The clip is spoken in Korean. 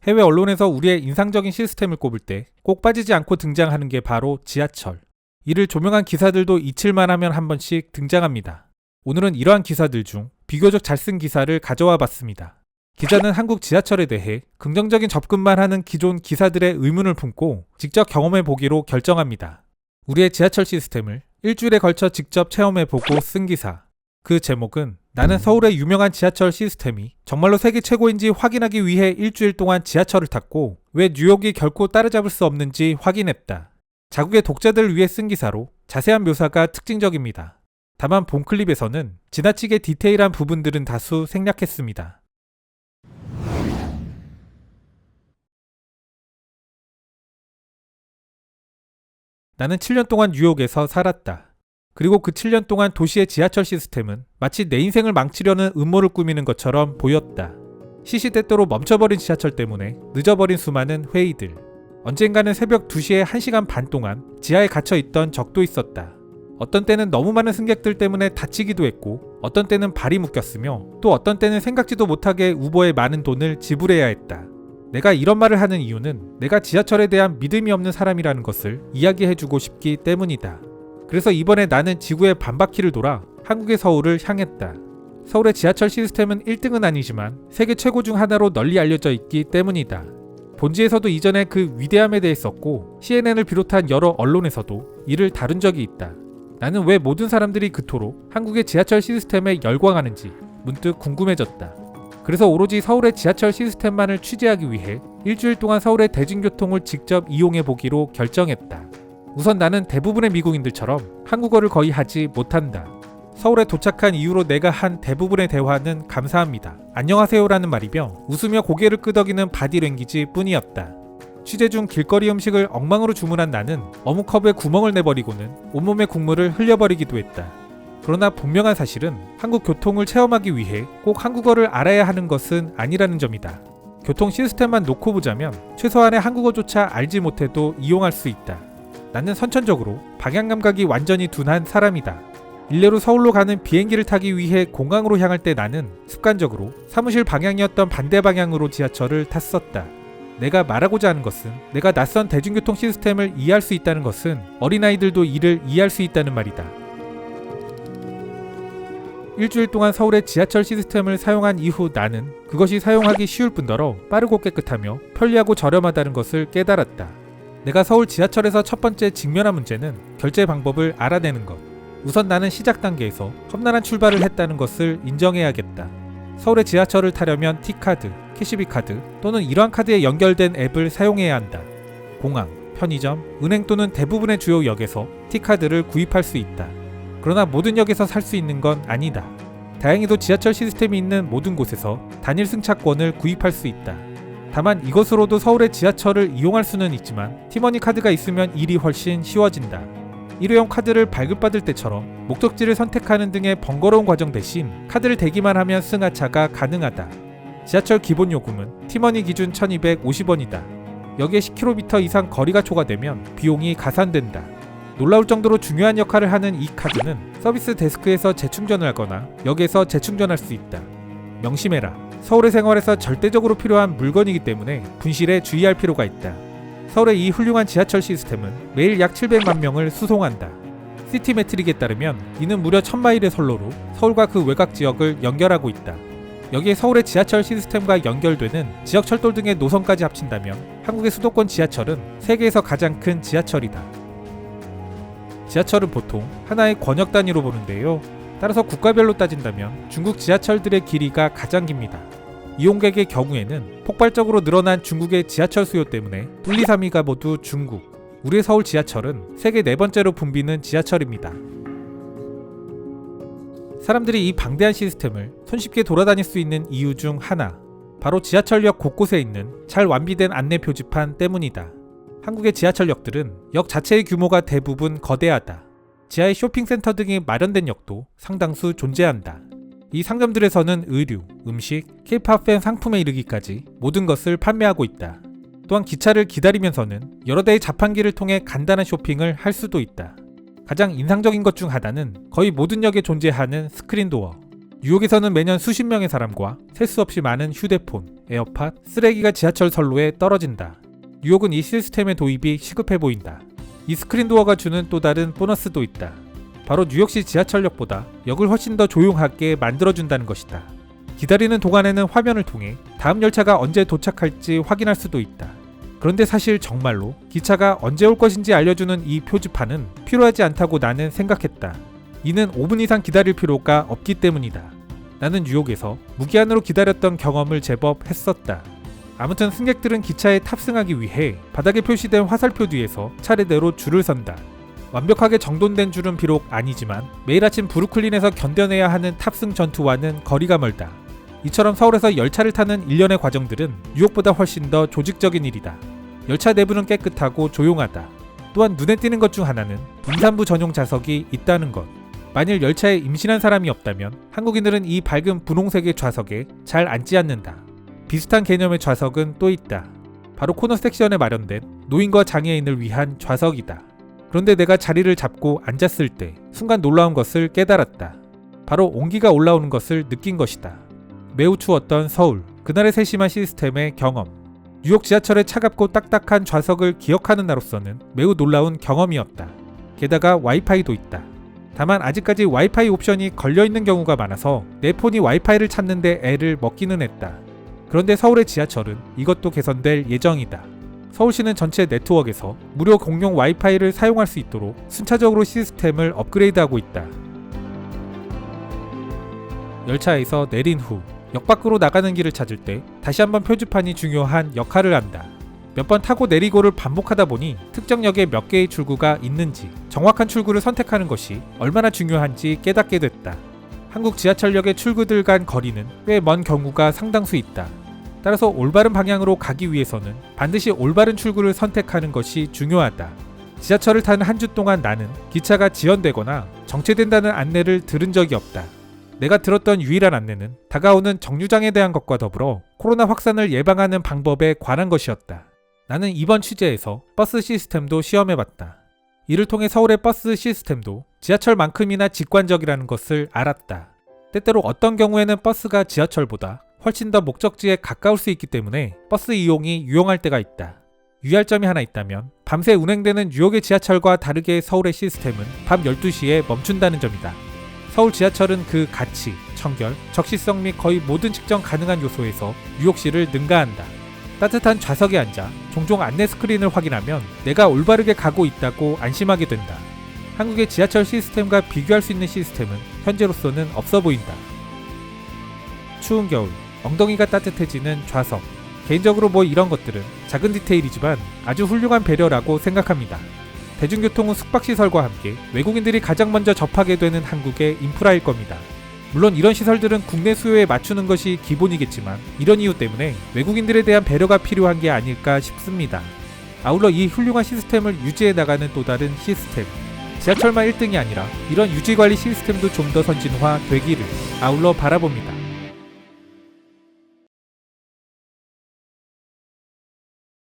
해외 언론에서 우리의 인상적인 시스템을 꼽을 때 꼭 빠지지 않고 등장하는 게 바로 지하철. 이를 조명한 기사들도 잊힐만 하면 한 번씩 등장합니다. 오늘은 이러한 기사들 중 비교적 잘 쓴 기사를 가져와 봤습니다. 기자는 한국 지하철에 대해 긍정적인 접근만 하는 기존 기사들의 의문을 품고 직접 경험해 보기로 결정합니다. 우리의 지하철 시스템을 일주일에 걸쳐 직접 체험해 보고 쓴 기사. 그 제목은 나는 서울의 유명한 지하철 시스템이 정말로 세계 최고인지 확인하기 위해 일주일 동안 지하철을 탔고 왜 뉴욕이 결코 따라잡을 수 없는지 확인했다. 자국의 독자들을 위해 쓴 기사로 자세한 묘사가 특징적입니다. 다만 본 클립에서는 지나치게 디테일한 부분들은 다수 생략했습니다. 나는 7년 동안 뉴욕에서 살았다. 그리고 그 7년 동안 도시의 지하철 시스템은 마치 내 인생을 망치려는 음모를 꾸미는 것처럼 보였다. 시시때때로 멈춰버린 지하철 때문에 늦어버린 수많은 회의들. 언젠가는 새벽 2시에 1시간 반 동안 지하에 갇혀있던 적도 있었다. 어떤 때는 너무 많은 승객들 때문에 다치기도 했고 어떤 때는 발이 묶였으며 또 어떤 때는 생각지도 못하게 우버에 많은 돈을 지불해야 했다. 내가 이런 말을 하는 이유는 내가 지하철에 대한 믿음이 없는 사람이라는 것을 이야기해주고 싶기 때문이다. 그래서 이번에 나는 지구의 반바퀴를 돌아 한국의 서울을 향했다. 서울의 지하철 시스템은 1등은 아니지만 세계 최고 중 하나로 널리 알려져 있기 때문이다. 본지에서도 이전에 그 위대함에 대해 썼고 CNN을 비롯한 여러 언론에서도 이를 다룬 적이 있다. 나는 왜 모든 사람들이 그토록 한국의 지하철 시스템에 열광하는지 문득 궁금해졌다. 그래서 오로지 서울의 지하철 시스템만을 취재하기 위해 일주일 동안 서울의 대중교통을 직접 이용해 보기로 결정했다. 우선 나는 대부분의 미국인들처럼 한국어를 거의 하지 못한다. 서울에 도착한 이후로 내가 한 대부분의 대화는 감사합니다, 안녕하세요라는 말이며 웃으며 고개를 끄덕이는 바디랭귀지 뿐이었다. 취재 중 길거리 음식을 엉망으로 주문한 나는 어묵컵에 구멍을 내버리고는 온몸의 국물을 흘려버리기도 했다. 그러나 분명한 사실은 한국 교통을 체험하기 위해 꼭 한국어를 알아야 하는 것은 아니라는 점이다. 교통 시스템만 놓고 보자면 최소한의 한국어조차 알지 못해도 이용할 수 있다. 나는 선천적으로 방향 감각이 완전히 둔한 사람이다. 일례로 서울로 가는 비행기를 타기 위해 공항으로 향할 때 나는 습관적으로 사무실 방향이었던 반대 방향으로 지하철을 탔었다. 내가 말하고자 하는 것은 내가 낯선 대중교통 시스템을 이해할 수 있다는 것은 어린아이들도 이를 이해할 수 있다는 말이다. 일주일 동안 서울의 지하철 시스템을 사용한 이후 나는 그것이 사용하기 쉬울 뿐더러 빠르고 깨끗하며 편리하고 저렴하다는 것을 깨달았다. 내가 서울 지하철에서 첫 번째 직면한 문제는 결제 방법을 알아내는 것. 우선 나는 시작 단계에서 험난한 출발을 했다는 것을 인정해야겠다. 서울의 지하철을 타려면 T카드, 캐시비카드 또는 이러한 카드에 연결된 앱을 사용해야 한다. 공항, 편의점, 은행 또는 대부분의 주요 역에서 T카드를 구입할 수 있다. 그러나 모든 역에서 살 수 있는 건 아니다. 다행히도 지하철 시스템이 있는 모든 곳에서 단일 승차권을 구입할 수 있다. 다만 이것으로도 서울의 지하철을 이용할 수는 있지만 티머니 카드가 있으면 일이 훨씬 쉬워진다. 일회용 카드를 발급받을 때처럼 목적지를 선택하는 등의 번거로운 과정 대신 카드를 대기만 하면 승하차가 가능하다. 지하철 기본 요금은 티머니 기준 1250원이다. 여기에 10km 이상 거리가 초과되면 비용이 가산된다. 놀라울 정도로 중요한 역할을 하는 이 카드는 서비스 데스크에서 재충전을 하거나 역에서 재충전할 수 있다. 명심해라. 서울의 생활에서 절대적으로 필요한 물건이기 때문에 분실에 주의할 필요가 있다. 서울의 이 훌륭한 지하철 시스템은 매일 약 700만 명을 수송한다. 시티매트릭에 따르면 이는 무려 1000마일의 선로로 서울과 그 외곽 지역을 연결하고 있다. 여기에 서울의 지하철 시스템과 연결되는 지역 철도 등의 노선까지 합친다면 한국의 수도권 지하철은 세계에서 가장 큰 지하철이다. 지하철은 보통 하나의 권역 단위로 보는데요. 따라서 국가별로 따진다면 중국 지하철들의 길이가 가장 깁니다. 이용객의 경우에는 폭발적으로 늘어난 중국의 지하철 수요 때문에 1, 2, 3위가 모두 중국. 우리의 서울 지하철은 세계 4번째로 붐비는 지하철입니다. 사람들이 이 방대한 시스템을 손쉽게 돌아다닐 수 있는 이유 중 하나, 바로 지하철역 곳곳에 있는 잘 완비된 안내 표지판 때문이다. 한국의 지하철역들은 역 자체의 규모가 대부분 거대하다. 지하의 쇼핑센터 등이 마련된 역도 상당수 존재한다. 이 상점들에서는 의류, 음식, K-POP 팬 상품에 이르기까지 모든 것을 판매하고 있다. 또한 기차를 기다리면서는 여러 대의 자판기를 통해 간단한 쇼핑을 할 수도 있다. 가장 인상적인 것 중 하나는 거의 모든 역에 존재하는 스크린도어. 뉴욕에서는 매년 수십 명의 사람과 셀 수 없이 많은 휴대폰, 에어팟, 쓰레기가 지하철 선로에 떨어진다. 뉴욕은 이 시스템의 도입이 시급해 보인다. 이 스크린 도어가 주는 또 다른 보너스도 있다. 바로 뉴욕시 지하철역보다 역을 훨씬 더 조용하게 만들어준다는 것이다. 기다리는 동안에는 화면을 통해 다음 열차가 언제 도착할지 확인할 수도 있다. 그런데 사실 정말로 기차가 언제 올 것인지 알려주는 이 표지판은 필요하지 않다고 나는 생각했다. 이는 5분 이상 기다릴 필요가 없기 때문이다. 나는 뉴욕에서 무기한으로 기다렸던 경험을 제법 했었다. 아무튼 승객들은 기차에 탑승하기 위해 바닥에 표시된 화살표 뒤에서 차례대로 줄을 선다. 완벽하게 정돈된 줄은 비록 아니지만 매일 아침 브루클린에서 견뎌내야 하는 탑승 전투와는 거리가 멀다. 이처럼 서울에서 열차를 타는 일련의 과정들은 뉴욕보다 훨씬 더 조직적인 일이다. 열차 내부는 깨끗하고 조용하다. 또한 눈에 띄는 것 중 하나는 임산부 전용 좌석이 있다는 것. 만일 열차에 임신한 사람이 없다면 한국인들은 이 밝은 분홍색의 좌석에 잘 앉지 않는다. 비슷한 개념의 좌석은 또 있다. 바로 코너 섹션에 마련된 노인과 장애인을 위한 좌석이다. 그런데 내가 자리를 잡고 앉았을 때 순간 놀라운 것을 깨달았다. 바로 온기가 올라오는 것을 느낀 것이다. 매우 추웠던 서울, 그날의 세심한 시스템의 경험. 뉴욕 지하철의 차갑고 딱딱한 좌석을 기억하는 나로서는 매우 놀라운 경험이었다. 게다가 와이파이도 있다. 다만 아직까지 와이파이 옵션이 걸려있는 경우가 많아서 내 폰이 와이파이를 찾는데 애를 먹기는 했다. 그런데 서울의 지하철은 이것도 개선될 예정이다. 서울시는 전체 네트워크에서 무료 공용 와이파이를 사용할 수 있도록 순차적으로 시스템을 업그레이드하고 있다. 열차에서 내린 후 역 밖으로 나가는 길을 찾을 때 다시 한번 표지판이 중요한 역할을 한다. 몇 번 타고 내리고를 반복하다 보니 특정 역에 몇 개의 출구가 있는지 정확한 출구를 선택하는 것이 얼마나 중요한지 깨닫게 됐다. 한국 지하철역의 출구들 간 거리는 꽤 먼 경우가 상당수 있다. 따라서 올바른 방향으로 가기 위해서는 반드시 올바른 출구를 선택하는 것이 중요하다. 지하철을 타는 한 주 동안 나는 기차가 지연되거나 정체된다는 안내를 들은 적이 없다. 내가 들었던 유일한 안내는 다가오는 정류장에 대한 것과 더불어 코로나 확산을 예방하는 방법에 관한 것이었다. 나는 이번 취재에서 버스 시스템도 시험해봤다. 이를 통해 서울의 버스 시스템도 지하철만큼이나 직관적이라는 것을 알았다. 때때로 어떤 경우에는 버스가 지하철보다 훨씬 더 목적지에 가까울 수 있기 때문에 버스 이용이 유용할 때가 있다. 유의할 점이 하나 있다면 밤새 운행되는 뉴욕의 지하철과 다르게 서울의 시스템은 밤 12시에 멈춘다는 점이다. 서울 지하철은 그 가치, 청결, 적시성 및 거의 모든 측정 가능한 요소에서 뉴욕시를 능가한다. 따뜻한 좌석에 앉아 종종 안내 스크린을 확인하면 내가 올바르게 가고 있다고 안심하게 된다. 한국의 지하철 시스템과 비교할 수 있는 시스템은 현재로서는 없어 보인다. 추운 겨울, 엉덩이가 따뜻해지는 좌석. 개인적으로 이런 것들은 작은 디테일이지만 아주 훌륭한 배려라고 생각합니다. 대중교통은 숙박시설과 함께 외국인들이 가장 먼저 접하게 되는 한국의 인프라일 겁니다. 물론 이런 시설들은 국내 수요에 맞추는 것이 기본이겠지만 이런 이유 때문에 외국인들에 대한 배려가 필요한 게 아닐까 싶습니다. 아울러 이 훌륭한 시스템을 유지해 나가는 또 다른 시스템, 지하철만 1등이 아니라 이런 유지관리 시스템도 좀 더 선진화되기를 아울러 바라봅니다.